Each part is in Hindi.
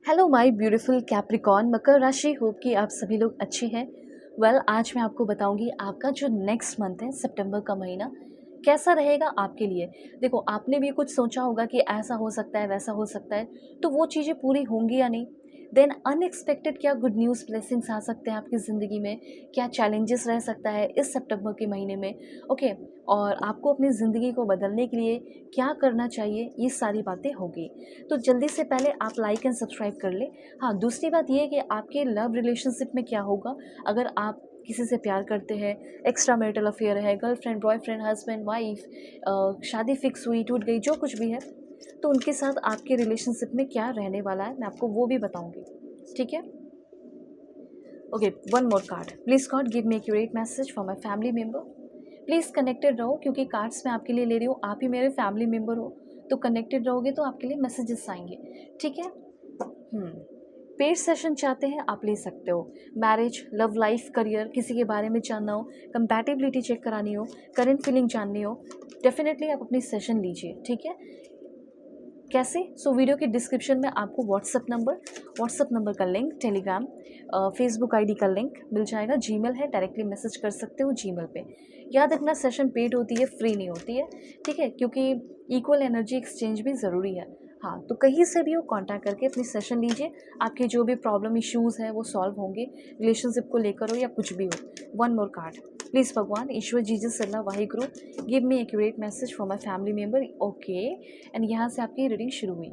हेलो माय ब्यूटीफुल कैप्रिकॉर्न मकर राशि। होप कि आप सभी लोग अच्छे हैं। आज मैं आपको बताऊंगी आपका जो नेक्स्ट मंथ है सितंबर का महीना कैसा रहेगा आपके लिए। देखो, आपने भी कुछ सोचा होगा कि ऐसा हो सकता है वैसा हो सकता है, तो वो चीज़ें पूरी होंगी या नहीं। देन अनएक्सपेक्टेड क्या गुड न्यूज़ ब्लेसिंग्स आ सकते हैं आपकी ज़िंदगी में, क्या चैलेंजेस रह सकता है इस सितंबर के महीने में। ओके, और आपको अपनी ज़िंदगी को बदलने के लिए क्या करना चाहिए, ये सारी बातें होगी। तो जल्दी से पहले आप लाइक एंड सब्सक्राइब कर लें। हाँ, दूसरी बात ये है कि आपके लव रिलेशनशिप में क्या होगा। अगर आप किसी से प्यार करते हैं, एक्स्ट्रा मैरिटल अफेयर है, गर्लफ्रेंड बॉयफ्रेंड हस्बैंड वाइफ, शादी फिक्स हुई टूट गई जो कुछ भी है, तो उनके साथ आपके रिलेशनशिप में क्या रहने वाला है मैं आपको वो भी बताऊंगी। ठीक है। Okay, one more card please God give me accurate message for my family member. Please connected रहो, क्योंकि कार्ड्स मैं आपके लिए ले रही हूँ, आप ही मेरे फैमिली मेम्बर हो, तो कनेक्टेड रहोगे तो आपके लिए मैसेजेस आएंगे। ठीक है। पेड सेशन चाहते हैं आप ले सकते हो। मैरिज, लव लाइफ, करियर, किसी के बारे में जानना हो, कंपैटिबिलिटी चेक करानी हो, करंट फीलिंग जाननी हो, डेफिनेटली आप अपनी सेशन लीजिए। ठीक है। कैसे? वीडियो के डिस्क्रिप्शन में आपको व्हाट्सअप नंबर का लिंक, टेलीग्राम, फेसबुक आईडी का लिंक मिल जाएगा, जीमेल है, डायरेक्टली मैसेज कर सकते हो जीमेल पे। याद रखना, सेशन पेड होती है, फ्री नहीं होती है। ठीक है, क्योंकि इक्वल एनर्जी एक्सचेंज भी ज़रूरी है। हाँ, तो कहीं से भी वो कांटेक्ट करके अपनी सेशन लीजिए। आपके जो भी प्रॉब्लम इश्यूज़ हैं वो सॉल्व होंगे, रिलेशनशिप को लेकर हो या कुछ भी हो। वन मोर कार्ड प्लीज़, भगवान ईश्वर Jesus Allah Waheguru, give me accurate message for my family member. Okay, and यहाँ से आपकी रीडिंग शुरू हुई।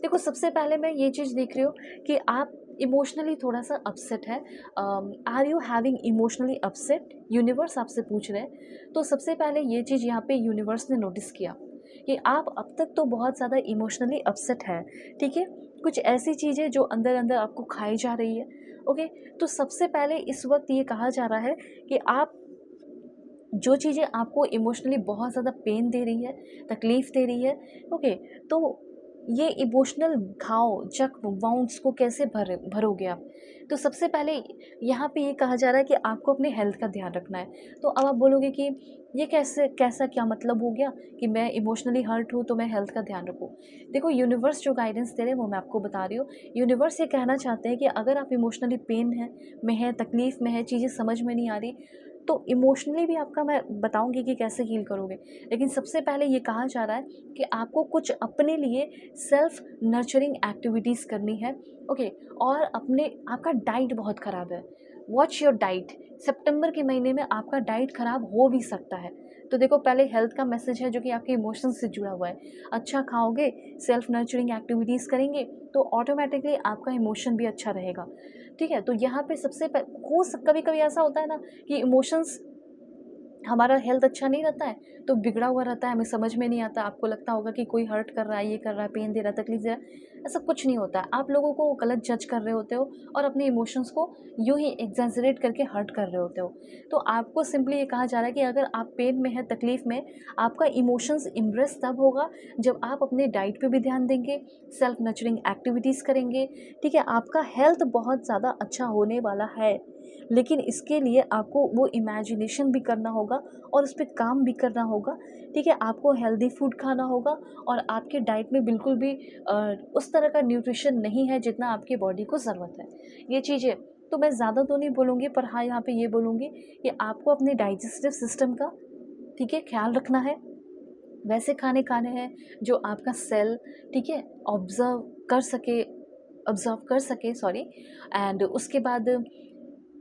देखो, सबसे पहले मैं ये चीज़ देख रही हूँ कि आप इमोशनली थोड़ा सा अपसेट है। Are you having emotionally upset, universe आपसे पूछ रहे हैं। तो सबसे पहले ये चीज़ यहाँ पे यूनिवर्स ने नोटिस किया कि आप अब तक तो बहुत ज़्यादा इमोशनली अपसेट है। ठीक है, कुछ ऐसी चीज़ें जो अंदर अंदर आपको खाई जा रही है। ओके, तो सबसे पहले इस वक्त ये कहा जा रहा है कि आप जो चीज़ें आपको इमोशनली बहुत ज़्यादा पेन दे रही है, तकलीफ़ दे रही है, ओके, तो ये इमोशनल घाव, जख्म, वाउंड्स को कैसे भरोगे आप। तो सबसे पहले यहाँ पे ये कहा जा रहा है कि आपको अपने हेल्थ का ध्यान रखना है। तो अब आप बोलोगे कि ये कैसा क्या मतलब हो गया कि मैं इमोशनली हर्ट हूँ तो मैं हेल्थ का ध्यान रखूँ। देखो, यूनिवर्स जो गाइडेंस दे रहे हैं वो मैं आपको बता रही हूँ। यूनिवर्स ये कहना चाहते हैं कि अगर आप इमोशनली पेन है तकलीफ़ में है, चीज़ें समझ में नहीं आ रही, तो इमोशनली भी आपका मैं बताऊंगी कि कैसे हील करोगे। लेकिन सबसे पहले ये कहा जा रहा है कि आपको कुछ अपने लिए सेल्फ नर्चरिंग एक्टिविटीज़ करनी है। ओके, और आपका डाइट बहुत ख़राब है। Watch your diet. सितंबर के महीने में आपका डाइट ख़राब हो भी सकता है। तो देखो, पहले हेल्थ का मैसेज है जो कि आपके इमोशंस से जुड़ा हुआ है। अच्छा खाओगे, सेल्फ नर्चरिंग एक्टिविटीज़ करेंगे, तो ऑटोमेटिकली आपका इमोशन भी अच्छा रहेगा। ठीक है, तो यहाँ पे कभी कभी ऐसा होता है ना कि इमोशंस, हमारा हेल्थ अच्छा नहीं रहता है तो बिगड़ा हुआ रहता है, हमें समझ में नहीं आता। आपको लगता होगा कि कोई हर्ट कर रहा है, ये कर रहा है, पेन दे रहा है, तकलीफ दे रहा है। ऐसा कुछ नहीं होता है, आप लोगों को गलत जज कर रहे होते हो और अपने इमोशंस को यूं ही एग्जैजरेट करके हर्ट कर रहे होते हो। तो आपको सिंपली ये कहा जा रहा है कि अगर आप पेन में है, तकलीफ में, आपका इमोशंस इम्प्रेस तब होगा जब आप अपने डाइट पे भी ध्यान देंगे, सेल्फ नर्चरिंग एक्टिविटीज़ करेंगे। ठीक है, आपका हेल्थ बहुत ज़्यादा अच्छा होने वाला है, लेकिन इसके लिए आपको वो इमेजिनेशन भी करना होगा और उस पर काम भी करना होगा। ठीक है, आपको हेल्दी फूड खाना होगा और आपके डाइट में बिल्कुल भी उस तरह का न्यूट्रिशन नहीं है जितना आपकी बॉडी को ज़रूरत है। ये चीज़ें तो मैं ज़्यादा तो नहीं बोलूँगी, पर हाँ, यहाँ पे ये बोलूँगी कि आपको अपने डाइजेस्टिव सिस्टम का, ठीक है, ख्याल रखना है। वैसे खाने खाने हैं जो आपका सेल, ठीक है, ऑब्जर्व कर सके, सॉरी। एंड उसके बाद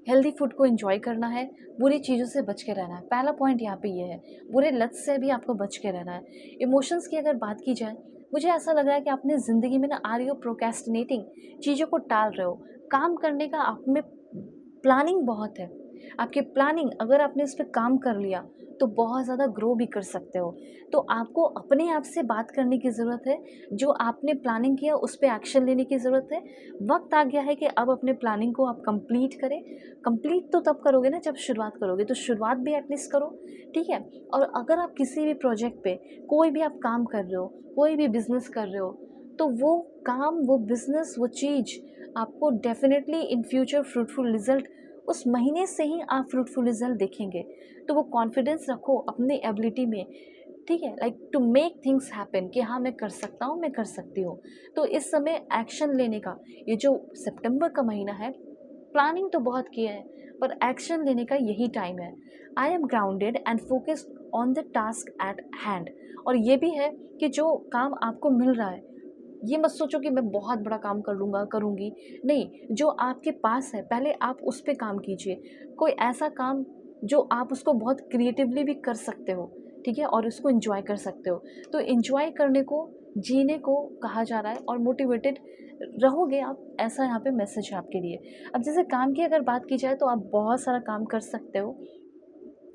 हेल्दी फूड को एंजॉय करना है, बुरी चीज़ों से बच के रहना है। पहला पॉइंट यहाँ पे ये है, बुरे लत से भी आपको बच के रहना है। इमोशंस की अगर बात की जाए, मुझे ऐसा लग रहा है कि आपने ज़िंदगी में ना, आर यू प्रोक्रेस्टिनेटिंग, चीज़ों को टाल रहे हो। काम करने का आप में प्लानिंग बहुत है, आपकी प्लानिंग, अगर आपने उस पर काम कर लिया तो बहुत ज़्यादा ग्रो भी कर सकते हो। तो आपको अपने आप से बात करने की ज़रूरत है, जो आपने प्लानिंग किया उस पर एक्शन लेने की ज़रूरत है। वक्त आ गया है कि अब अपने प्लानिंग को आप कंप्लीट करें। कंप्लीट तो तब करोगे ना जब शुरुआत करोगे, तो शुरुआत भी एटलीस्ट करो। ठीक है, और अगर आप किसी भी प्रोजेक्ट पे, कोई भी आप काम कर रहे हो, कोई भी बिजनेस कर रहे हो, तो वो काम, वो बिजनेस, वो चीज़ आपको definitely in future fruitful result, उस महीने से ही आप फ्रूटफुल रिजल्ट देखेंगे। तो वो कॉन्फिडेंस रखो अपने एबिलिटी में। ठीक है, like to make things happen कि हाँ मैं कर सकता हूँ, मैं कर सकती हूँ। तो इस समय एक्शन लेने का, ये जो सितंबर का महीना है, प्लानिंग तो बहुत किया है पर एक्शन लेने का यही टाइम है। I am grounded and focused on the task at hand. और ये भी है कि जो काम आपको मिल रहा है, ये मत सोचो कि मैं बहुत बड़ा काम कर लूँगा, करूँगी। नहीं, जो आपके पास है पहले आप उस पे काम कीजिए। कोई ऐसा काम जो आप उसको बहुत क्रिएटिवली भी कर सकते हो, ठीक है? और उसको एन्जॉय कर सकते हो। तो एन्जॉय करने को, जीने को कहा जा रहा है और मोटिवेटेड रहोगे आप, ऐसा यहाँ पे मैसेज है आपके लिए। अब जैसे काम की अगर बात की जाए तो आप बहुत सारा काम कर सकते हो।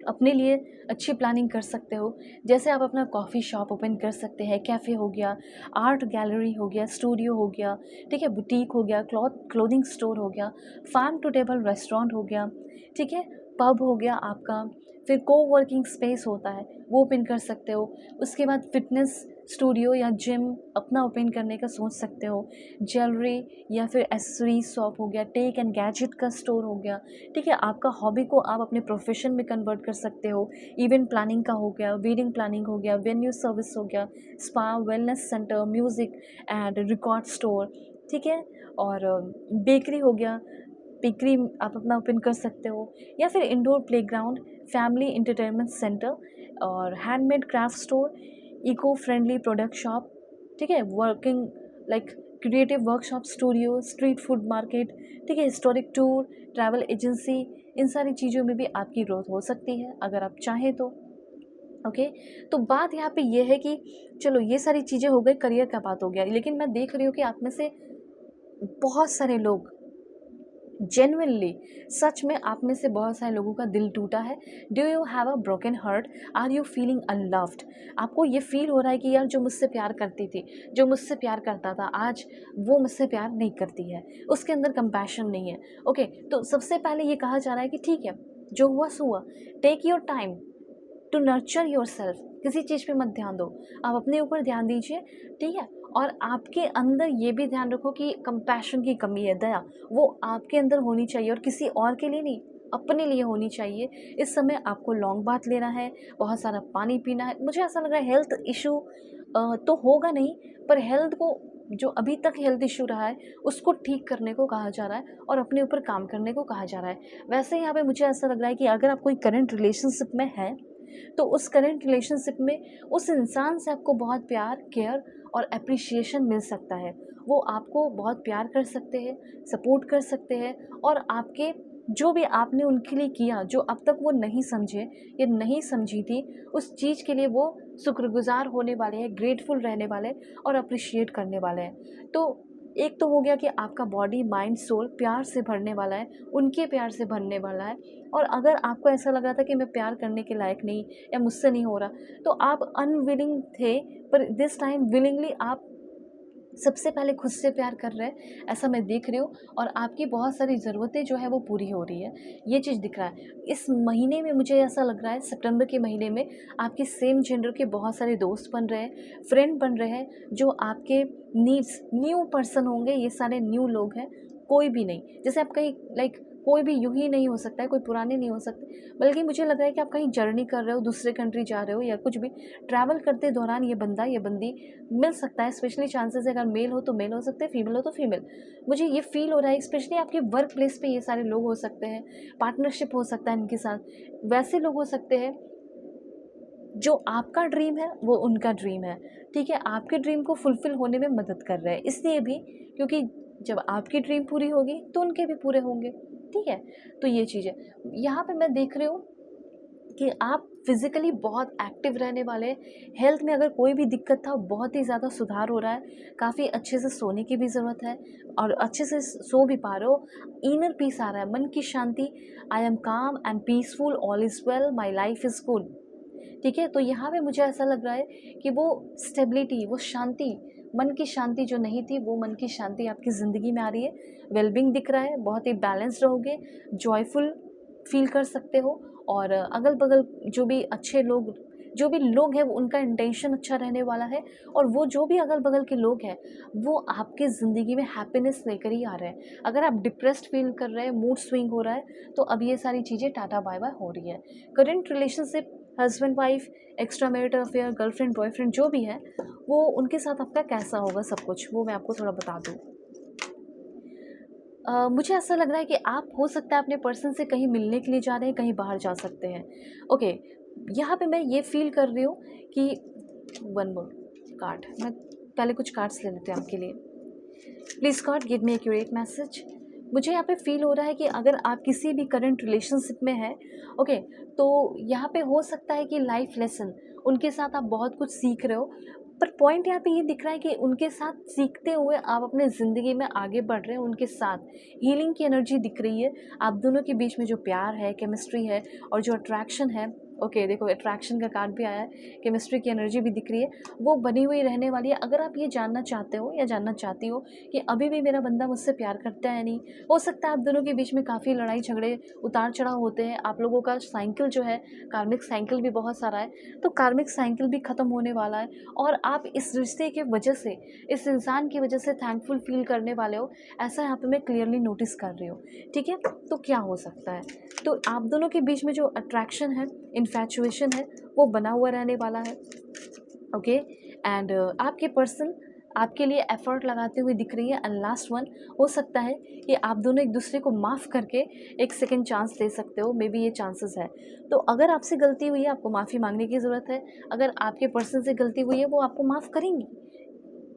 अपने लिए अच्छी प्लानिंग कर सकते हो। जैसे आप अपना कॉफ़ी शॉप ओपन कर सकते हैं, कैफ़े हो गया, आर्ट गैलरी हो गया, स्टूडियो हो गया, ठीक है, बुटीक हो गया, क्लोथिंग स्टोर हो गया, फार्म टू टेबल रेस्टोरेंट हो गया, ठीक है, पब हो गया आपका। फिर कोवर्किंग स्पेस होता है, वो ओपन कर सकते हो। उसके बाद फिटनेस स्टूडियो या जिम अपना ओपन करने का सोच सकते हो। ज्वेलरी या फिर एसेसरीज शॉप हो गया, टेक एंड गैजेट का स्टोर हो गया, ठीक है। आपका हॉबी को आप अपने प्रोफेशन में कन्वर्ट कर सकते हो। इवेंट प्लानिंग का हो गया, वेडिंग प्लानिंग हो गया, वेन्यू सर्विस हो गया, spa, wellness centre, music and record store, ठीक है। और बेकरी हो गया, बेकरी आप अपना ओपन कर सकते हो। या फिर indoor playground, family entertainment center और handmade craft store, eco friendly product shop, ठीक है, working like creative workshop studio, street food market, ठीक है, हिस्टोरिक टूर, ट्रैवल एजेंसी। इन सारी चीज़ों में भी आपकी ग्रोथ हो सकती है अगर आप चाहें तो। ओके, तो बात यहाँ पे ये है कि चलो ये सारी चीज़ें हो गई, करियर का बात हो गया, लेकिन मैं देख रही हूँ कि आप में से बहुत सारे लोग जेन्युइनली, सच में आप में से बहुत सारे लोगों का दिल टूटा है। Do you have a broken heart? Are you feeling unloved? आपको ये फील हो रहा है कि यार जो मुझसे प्यार करती थी, जो मुझसे प्यार करता था, आज वो मुझसे प्यार नहीं करती है, उसके अंदर कंपैशन नहीं है। ओके, तो सबसे पहले ये कहा जा रहा है कि ठीक है, जो हुआ सो हुआ। Take your time to nurture yourself. किसी चीज़ पे मत ध्यान दो, आप अपने ऊपर ध्यान दीजिए, ठीक है। और आपके अंदर ये भी ध्यान रखो कि कंपैशन की कमी है, दया, वो आपके अंदर होनी चाहिए और किसी और के लिए नहीं, अपने लिए होनी चाहिए। इस समय आपको लॉन्ग बाथ लेना है, बहुत सारा पानी पीना है। मुझे ऐसा लग रहा है हेल्थ इशू तो होगा नहीं, पर हेल्थ को, जो अभी तक हेल्थ इशू रहा है उसको ठीक करने को कहा जा रहा है और अपने ऊपर काम करने को कहा जा रहा है। वैसे यहाँ पे मुझे ऐसा लग रहा है कि अगर आप कोई करंट रिलेशनशिप में हैं, तो उस करंट रिलेशनशिप में उस इंसान से आपको बहुत प्यार, केयर और एप्रिशिएशन मिल सकता है। वो आपको बहुत प्यार कर सकते हैं, सपोर्ट कर सकते हैं और आपके जो भी आपने उनके लिए किया, जो अब तक वो नहीं समझे या नहीं समझी थी, उस चीज़ के लिए वो शुक्रगुज़ार होने वाले हैं, ग्रेटफुल रहने वाले हैं और अप्रिशिएट करने वाले हैं। तो एक तो हो गया कि आपका बॉडी, माइंड, सोल प्यार से भरने वाला है, उनके प्यार से भरने वाला है। और अगर आपको ऐसा लग रहा था कि मैं प्यार करने के लायक नहीं या मुझसे नहीं हो रहा, तो आप अनविलिंग थे, पर दिस टाइम विलिंगली आप सबसे पहले खुद से प्यार कर रहे हैं, ऐसा मैं देख रही हूँ। और आपकी बहुत सारी ज़रूरतें जो है वो पूरी हो रही है, ये चीज़ दिख रहा है। इस महीने में मुझे ऐसा लग रहा है, सितंबर के महीने में आपके सेम जेंडर के बहुत सारे दोस्त बन रहे हैं, फ्रेंड बन रहे हैं, जो आपके नीड्स, न्यू पर्सन होंगे, ये सारे न्यू लोग हैं, कोई भी नहीं। जैसे आप कहीं लाइक कोई भी यूँ ही नहीं हो सकता है, कोई पुराने नहीं हो सकते, बल्कि मुझे लग रहा है कि आप कहीं जर्नी कर रहे हो, दूसरे कंट्री जा रहे हो या कुछ भी ट्रैवल करते दौरान ये बंदा, ये बंदी मिल सकता है। स्पेशली चांसेस है, अगर मेल हो तो मेल हो सकते हैं, फीमेल हो तो फीमेल। मुझे ये फील हो रहा है, स्पेशली आपके वर्क प्लेस पे ये सारे लोग हो सकते हैं, पार्टनरशिप हो सकता है इनके साथ। वैसे लोग हो सकते हैं जो आपका ड्रीम है वो उनका ड्रीम है, ठीक है, आपके ड्रीम को फुलफ़िल होने में मदद कर रहे हैं। इसलिए भी क्योंकि जब आपकी ड्रीम पूरी होगी तो उनके भी पूरे होंगे, ठीक है। तो ये चीज़ है। यहाँ पे मैं देख रही हूँ कि आप फिज़िकली बहुत एक्टिव रहने वाले हैं। हेल्थ में अगर कोई भी दिक्कत था, बहुत ही ज़्यादा सुधार हो रहा है। काफ़ी अच्छे से सोने की भी ज़रूरत है और अच्छे से सो भी पा रहे हो। इनर पीस आ रहा है, मन की शांति। आई एम काम and peaceful, all is well, my life is good, ठीक है। तो यहाँ पे मुझे ऐसा लग रहा है कि वो स्टेबिलिटी, वो शांति, मन की शांति जो नहीं थी, वो मन की शांति आपकी ज़िंदगी में आ रही है। वेलबींग दिख रहा है, बहुत ही बैलेंस्ड रहोगे, जॉयफुल फील कर सकते हो। और अगल बगल जो भी अच्छे लोग, जो भी लोग हैं, वो उनका इंटेंशन अच्छा रहने वाला है। और वो जो भी अगल बगल के लोग हैं, वो आपके ज़िंदगी में हैप्पीनेस लेकर ही आ रहे हैं। अगर आप डिप्रेस्ड फील कर रहे हैं, मूड स्विंग हो रहा है, तो अब ये सारी चीज़ें टाटा बाय बाय हो रही है। Current relationship husband wife, extra marital affair, girlfriend boyfriend जो भी है, वो उनके साथ आपका कैसा होगा सब कुछ, वो मैं आपको थोड़ा बता दूँ। मुझे ऐसा लग रहा है कि आप हो सकता है अपने पर्सन से कहीं मिलने के लिए जा रहे हैं, कहीं बाहर जा सकते हैं। ओके, यहाँ पे मैं ये फ़ील कर रही हूँ कि वन मोर कार्ड, मैं पहले कुछ कार्ड्स ले लेते हैं आपके लिए। Please God give me accurate message. मुझे यहाँ पे फ़ील हो रहा है कि अगर आप किसी भी करंट रिलेशनशिप में हैं, ओके, तो यहाँ पे हो सकता है कि लाइफ लेसन उनके साथ आप बहुत कुछ सीख रहे हो, पर पॉइंट यहाँ पे ये दिख रहा है कि उनके साथ सीखते हुए आप अपने ज़िंदगी में आगे बढ़ रहे हैं, उनके साथ हीलिंग की एनर्जी दिख रही है। आप दोनों के बीच में जो प्यार है, केमिस्ट्री है और जो अट्रैक्शन है, ओके, देखो अट्रैक्शन का कार्ड भी आया है, केमिस्ट्री की एनर्जी भी दिख रही है, वो बनी हुई रहने वाली है। अगर आप ये जानना चाहते हो या जानना चाहती हो कि अभी भी मेरा बंदा मुझसे प्यार करता है नहीं, हो सकता है आप दोनों के बीच में काफ़ी लड़ाई झगड़े उतार चढ़ाव होते हैं, आप लोगों का साइकिल जो है, कार्मिक साइकिल भी बहुत सारा है, तो कार्मिक साइकिल भी ख़त्म होने वाला है और आप इस रिश्ते की वजह से, इस इंसान की वजह से थैंकफुल फील करने वाले हो, ऐसा यहाँ पे मैं क्लियरली नोटिस कर रही हूँ। ठीक है, तो क्या हो सकता है, तो आप दोनों के बीच में जो अट्रैक्शन है, इन्फैचुएशन है, वो बना हुआ रहने वाला है। ओके, एंड आपके पर्सन आपके लिए एफर्ट लगाते हुए दिख रही है। एंड लास्ट वन, हो सकता है कि आप दोनों एक दूसरे को माफ़ करके एक सेकंड चांस दे सकते हो, मे बी ये चांसेस है। तो अगर आपसे गलती हुई है, आपको माफ़ी मांगने की ज़रूरत है। अगर आपके पर्सन से गलती हुई है, वो आपको माफ़ करेंगी।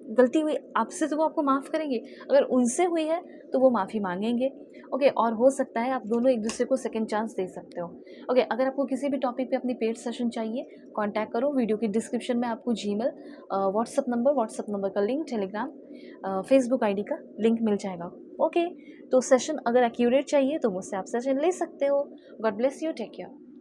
गलती हुई आपसे तो वो आपको माफ़ करेंगे, अगर उनसे हुई है तो वो माफ़ी मांगेंगे। ओके, और हो सकता है आप दोनों एक दूसरे को सेकंड चांस दे सकते हो। ओके, अगर आपको किसी भी टॉपिक पे अपनी पेड सेशन चाहिए, कांटेक्ट करो। वीडियो की डिस्क्रिप्शन में आपको जीमेल, व्हाट्सअप नंबर का लिंक, टेलीग्राम, फेसबुक आईडी का लिंक मिल जाएगा। ओके, तो सेशन अगर एक्यूरेट चाहिए तो मुझसे आप सेशन ले सकते हो। God bless you, take care.